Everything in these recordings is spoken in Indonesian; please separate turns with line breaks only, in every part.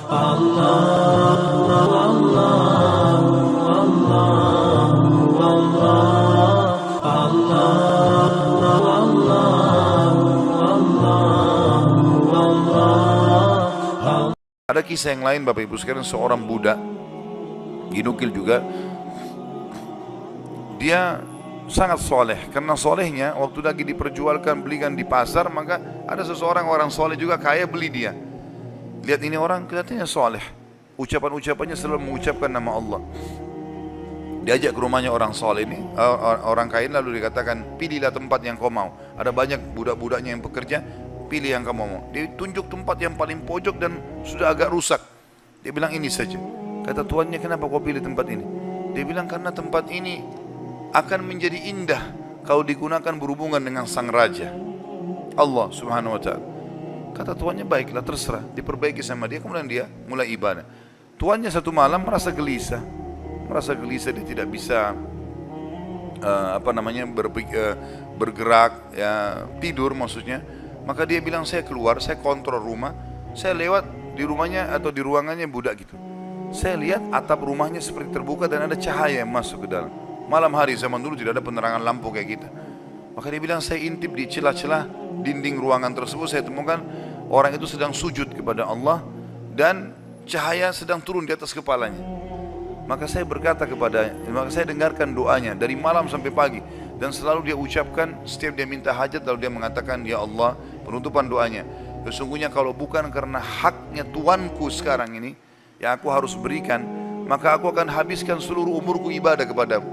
Ada kisah yang lain Bapak Ibu sekalian, seorang budak dinukil juga, dia sangat soleh. Karena solehnya waktu lagi diperjualkan, belikan di pasar, maka ada seseorang orang soleh juga kaya beli dia. Lihat ini orang kelihatannya soleh, ucapan-ucapannya selalu mengucapkan nama Allah. Diajak ke rumahnya orang soleh ini, orang kaya, lalu dikatakan pilihlah tempat yang kau mau. Ada banyak budak-budaknya yang bekerja, pilih yang kamu mau. Dia tunjuk tempat yang paling pojok dan sudah agak rusak. Dia bilang ini saja. Kata tuannya, kenapa kau pilih tempat ini? Dia bilang karena tempat ini akan menjadi indah kalau digunakan berhubungan dengan sang raja Allah subhanahu wa ta'ala. Kata tuannya, baiklah terserah. Diperbaiki sama dia, kemudian dia mulai ibadah. Tuannya satu malam merasa gelisah, dia tidak bisa bergerak, ya, tidur maksudnya. Maka dia bilang, saya keluar, saya kontrol rumah, saya lewat di rumahnya atau di ruangannya budak gitu. Saya lihat atap rumahnya seperti terbuka dan ada cahaya yang masuk ke dalam. Malam hari, zaman dulu tidak ada penerangan lampu kayak gitu. Maka dia bilang, saya intip di celah-celah dinding ruangan tersebut, saya temukan orang itu sedang sujud kepada Allah dan cahaya sedang turun di atas kepalanya. Maka saya dengarkan doanya dari malam sampai pagi, dan selalu dia ucapkan setiap dia minta hajat, lalu dia mengatakan, ya Allah, penutupan doanya, sesungguhnya kalau bukan karena haknya Tuanku sekarang ini yang aku harus berikan, maka aku akan habiskan seluruh umurku ibadah kepadamu.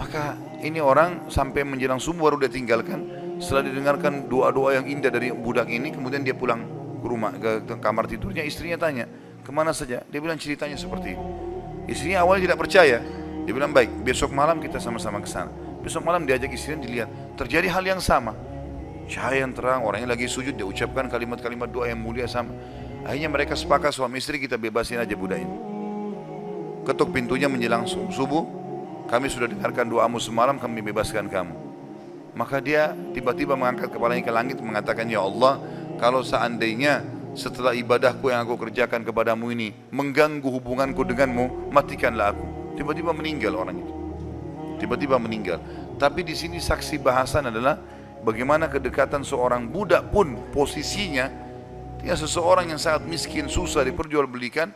Maka ini orang sampai menjelang subuh baru dia tinggalkan. Setelah didengarkan doa-doa yang indah dari budak ini, kemudian dia pulang ke rumah, ke kamar tidurnya. Istrinya tanya, kemana saja? Dia bilang ceritanya seperti ini. Istrinya awalnya tidak percaya. Dia bilang, baik, besok malam kita sama-sama ke sana. Besok malam diajak istrinya, dilihat terjadi hal yang sama. Cahaya yang terang, orangnya lagi sujud, dia ucapkan kalimat-kalimat doa yang mulia sama. Akhirnya mereka sepakat suami istri, kita bebasin aja budak ini. Ketuk pintunya menjelang subuh, kami sudah dengarkan doamu semalam, kami bebaskan kamu. Maka dia tiba-tiba mengangkat kepalanya ke langit, mengatakan, ya Allah, kalau seandainya setelah ibadahku yang aku kerjakan kepadamu ini mengganggu hubunganku denganmu, matikanlah aku. Tiba-tiba meninggal orang itu. Tiba-tiba meninggal. Tapi di sini saksi bahasan adalah bagaimana kedekatan seorang budak pun posisinya, dia seseorang yang sangat miskin, susah diperjualbelikan,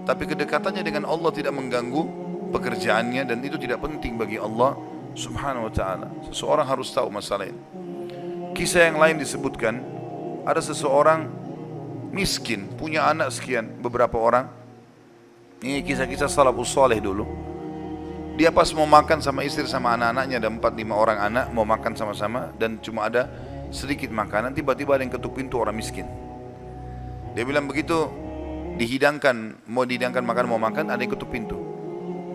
tapi kedekatannya dengan Allah tidak mengganggu pekerjaannya, dan itu tidak penting bagi Allah subhanahu wa ta'ala. Seseorang harus tahu masalah ini. Kisah yang lain disebutkan, ada seseorang miskin, punya anak sekian, beberapa orang. Ini kisah-kisah salafus saleh dulu. Dia pas mau makan sama istri sama anak-anaknya, ada 4-5 orang anak, mau makan sama-sama dan cuma ada sedikit makanan, tiba-tiba ada yang ketuk pintu, orang miskin. Dia bilang begitu mau dihidangkan makan, mau makan, ada yang ketuk pintu.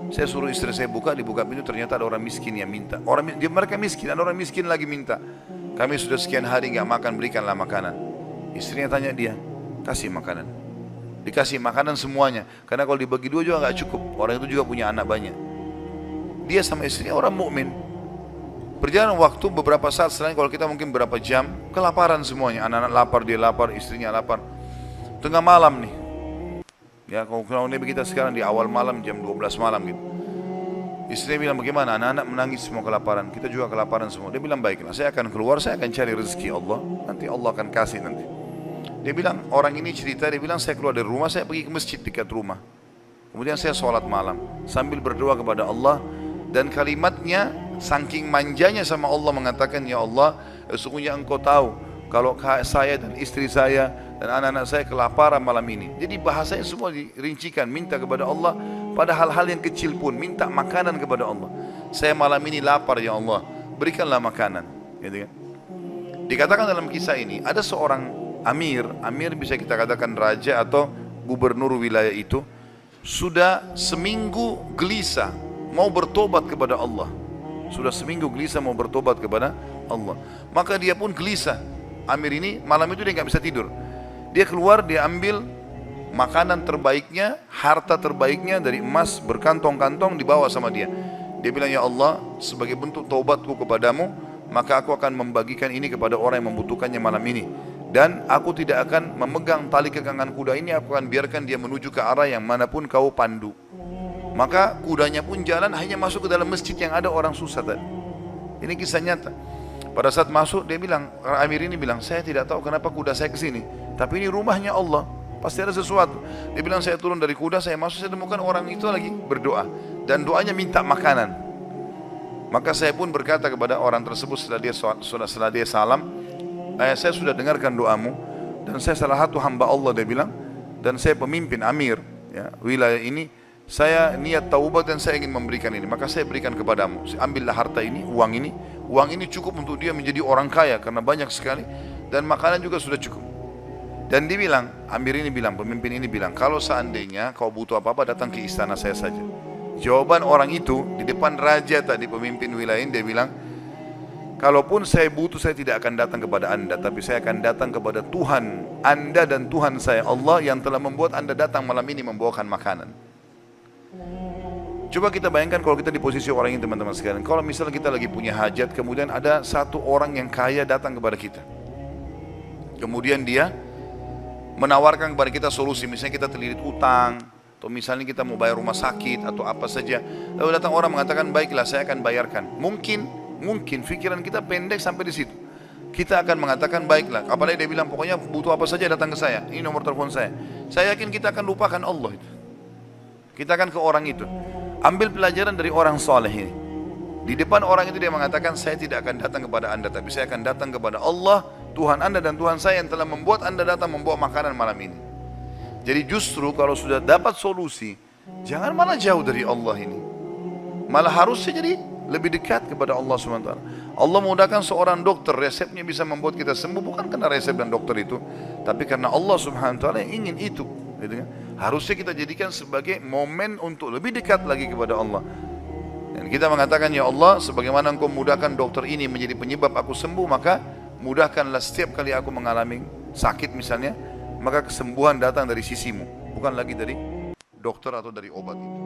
Saya suruh istri saya buka, dibuka pintu, ternyata ada orang miskin yang minta. Mereka miskin, ada orang miskin lagi minta. Kami sudah sekian hari nggak makan, berikanlah makanan. Istrinya tanya dia, kasih makanan. Dikasih makanan semuanya, karena kalau dibagi dua juga nggak cukup. Orang itu juga punya anak banyak. Dia sama istrinya orang mukmin. Berjalan waktu beberapa saat setelah, kalau kita mungkin berapa jam, kelaparan semuanya. Anak-anak lapar, dia lapar, istrinya lapar. Tengah malam nih. Ya, kalau kita sekarang di awal malam, jam 12 malam gitu. Istrinya bilang, bagaimana? Anak-anak menangis semua kelaparan, kita juga kelaparan semua. Dia bilang, baiklah, saya akan keluar, saya akan cari rezeki Allah, nanti Allah akan kasih nanti. Dia bilang, orang ini cerita, dia bilang, saya keluar dari rumah, saya pergi ke masjid dekat rumah. Kemudian saya sholat malam, sambil berdoa kepada Allah, dan kalimatnya saking manjanya sama Allah mengatakan, ya Allah, sesungguhnya engkau tahu kalau saya dan istri saya dan anak-anak saya kelaparan malam ini. Jadi bahasanya semua dirincikan, minta kepada Allah pada hal-hal yang kecil pun, minta makanan kepada Allah. Saya malam ini lapar, ya Allah, berikanlah makanan, gitu kan. Dikatakan dalam kisah ini, ada seorang amir bisa kita katakan raja atau gubernur wilayah itu, sudah seminggu gelisah mau bertobat kepada Allah. Sudah seminggu gelisah mau bertobat kepada Allah. Maka dia pun gelisah. Amir ini malam itu dia nggak bisa tidur. Dia keluar, dia ambil makanan terbaiknya, harta terbaiknya dari emas berkantong-kantong, dibawa sama dia. Dia bilang, ya Allah, sebagai bentuk taubatku kepadamu, maka aku akan membagikan ini kepada orang yang membutuhkannya malam ini. Dan aku tidak akan memegang tali kekangan kuda ini, aku akan biarkan dia menuju ke arah yang manapun kau pandu. Maka kudanya pun jalan hanya masuk ke dalam masjid yang ada orang susah tadi. Ini kisah nyata. Pada saat masuk dia bilang, Amir ini bilang, saya tidak tahu kenapa kuda saya ke sini, tapi ini rumahnya Allah, pasti ada sesuatu. Dia bilang, saya turun dari kuda, saya masuk, saya temukan orang itu lagi berdoa, dan doanya minta makanan. Maka saya pun berkata kepada orang tersebut setelah dia salam, saya sudah dengarkan doamu, dan saya salah satu hamba Allah, dia bilang, dan saya pemimpin Amir ya, wilayah ini, saya niat taubat dan saya ingin memberikan ini, maka saya berikan kepadamu. Ambillah harta ini, uang ini cukup untuk dia menjadi orang kaya karena banyak sekali, dan makanan juga sudah cukup. Dan dia bilang, Amir ini bilang, pemimpin ini bilang, kalau seandainya kau butuh apa-apa datang ke istana saya saja. Jawaban orang itu di depan raja tadi, pemimpin wilayah ini, dia bilang, kalaupun saya butuh, saya tidak akan datang kepada anda, tapi saya akan datang kepada Tuhan anda dan Tuhan saya Allah yang telah membuat anda datang malam ini membawakan makanan. Coba kita bayangkan kalau kita di posisi orang ini, teman-teman sekalian. Kalau misalnya kita lagi punya hajat, kemudian ada satu orang yang kaya datang kepada kita, kemudian dia menawarkan kepada kita solusi. Misalnya kita terlilit utang, atau misalnya kita mau bayar rumah sakit atau apa saja, lalu datang orang mengatakan, baiklah saya akan bayarkan. Mungkin pikiran kita pendek sampai di situ. Kita akan mengatakan baiklah. Apalagi dia bilang pokoknya butuh apa saja datang ke saya. Ini nomor telepon saya. Saya yakin kita akan lupakan Allah itu. Kita akan ke orang itu. Ambil pelajaran dari orang soleh ini. Di depan orang itu dia mengatakan, saya tidak akan datang kepada anda, tapi saya akan datang kepada Allah, Tuhan anda dan Tuhan saya yang telah membuat anda datang membawa makanan malam ini. Jadi justru kalau sudah dapat solusi, jangan malah jauh dari Allah ini. Malah harusnya jadi lebih dekat kepada Allah SWT. Allah mudahkan seorang dokter, resepnya bisa membuat kita sembuh, bukan karena resep dan dokter itu, tapi karena Allah SWT yang ingin itu, gitu kan? Harusnya kita jadikan sebagai momen untuk lebih dekat lagi kepada Allah. Dan kita mengatakan, ya Allah, sebagaimana engkau mudahkan dokter ini menjadi penyebab aku sembuh, maka mudahkanlah setiap kali aku mengalami sakit misalnya, maka kesembuhan datang dari sisimu, bukan lagi dari dokter atau dari obat itu.